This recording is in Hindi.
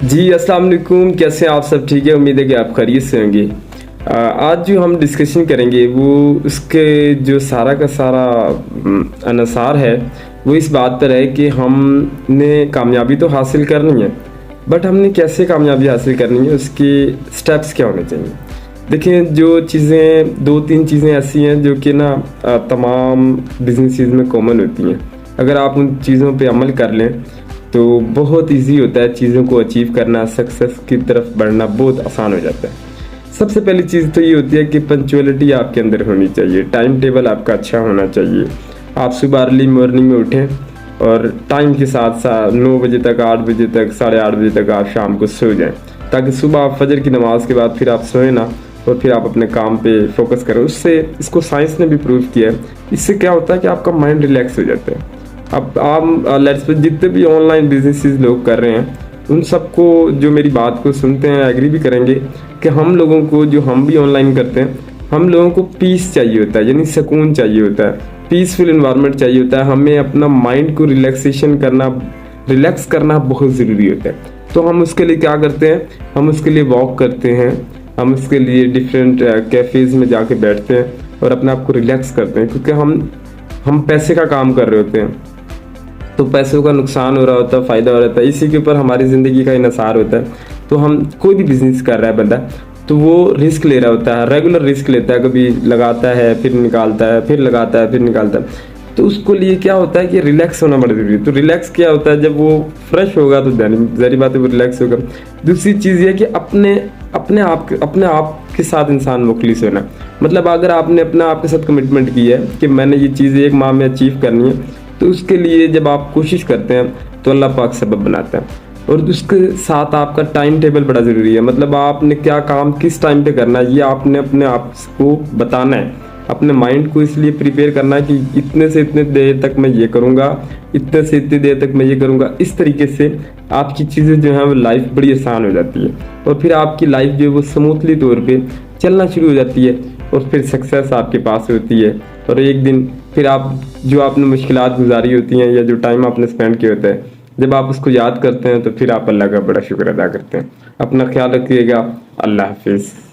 जी अस्सलाम वालेकुम, कैसे हैं आप सब? ठीक है, उम्मीद है कि आप खैरियत से होंगे। आज जो हम डिस्कशन करेंगे वो उसके जो सारा का सारा अनुसार है वो इस बात पर है कि हमने कामयाबी तो हासिल करनी है, बट हमने कैसे कामयाबी हासिल करनी है, उसके स्टेप्स क्या होने चाहिए। देखिए, जो चीज़ें 2-3 चीज़ें ऐसी हैं जो कि ना तमाम बिजनेसेस में कॉमन होती हैं। अगर आप उन चीज़ों पे अमल कर लें तो बहुत इजी होता है चीज़ों को अचीव करना, सक्सेस की तरफ बढ़ना बहुत आसान हो जाता है। सबसे पहली चीज़ तो ये होती है कि पंक्चुअलिटी आपके अंदर होनी चाहिए, टाइम टेबल आपका अच्छा होना चाहिए। आप सुबह अर्ली मॉर्निंग में उठें और टाइम के साथ साथ 9 बजे तक, 8 बजे तक, 8:30 बजे तक आप शाम को सो जाएं, ताकि सुबह आप फजर की नमाज के बाद फिर आप सोए ना और फिर आप अपने काम पे फोकस करें। उससे इसको साइंस ने भी प्रूव किया है। इससे क्या होता है कि आपका माइंड रिलैक्स हो जाता है। अब आप लेट्स पे जितने भी ऑनलाइन बिजनेसेस लोग कर रहे हैं उन सबको जो मेरी बात को सुनते हैं एग्री भी करेंगे कि हम लोगों को, जो हम भी ऑनलाइन करते हैं, हम लोगों को पीस चाहिए होता है, यानी सुकून चाहिए होता है, पीसफुल इन्वायरमेंट चाहिए होता है। हमें अपना माइंड को रिलैक्स करना बहुत ज़रूरी होता है। तो हम उसके लिए क्या करते हैं, हम उसके लिए वॉक करते हैं, हम उसके लिए डिफरेंट कैफ़ेज़ में जाके बैठते हैं और अपने आप को रिलैक्स करते हैं, क्योंकि हम पैसे का काम कर रहे होते हैं, तो पैसों का नुकसान हो रहा होता है, फ़ायदा हो रहा है, इसी के ऊपर हमारी ज़िंदगी का इन्हिसार होता है। तो हम कोई भी बिज़नेस कर रहा है बंदा, तो वो रिस्क ले रहा होता है, रेगुलर रिस्क लेता है, कभी लगाता है फिर निकालता है, फिर लगाता है फिर निकालता है। तो उसको लिए क्या होता है कि रिलैक्स होना बड़ा ज़रूरी है। तो रिलैक्स क्या होता है, जब वो फ्रेश होगा तो ज़ाहिर बात है वो रिलैक्स होगा। दूसरी चीज़ ये है कि अपने आप के साथ इंसान मुखलिस होना। मतलब अगर आपने अपना आपके साथ कमिटमेंट की है कि मैंने ये चीज़ 1 माह में अचीव करनी है, तो उसके लिए जब आप कोशिश करते हैं तो अल्लाह पाक सबब बनाता है। और उसके साथ आपका टाइम टेबल बड़ा ज़रूरी है। मतलब आपने क्या काम किस टाइम पे करना है, ये आपने अपने आप को बताना है, अपने माइंड को इसलिए प्रिपेयर करना है कि इतने से इतने देर तक मैं ये करूँगा, इतने से इतनी देर तक मैं ये करूँगा। इस तरीके से आपकी चीज़ें जो हैं वो लाइफ बड़ी आसान हो जाती है और फिर आपकी लाइफ जो है वो स्मूथली तौर पे चलना शुरू हो जाती है और फिर सक्सेस आपके पास होती है। और एक दिन फिर आप जो आपने मुश्किलात गुजारी होती हैं या जो टाइम आपने स्पेंड किया होता है, जब आप उसको याद करते हैं तो फिर आप अल्लाह का बड़ा शुक्र अदा करते हैं। अपना ख्याल रखिएगा। अल्लाह हाफिज़।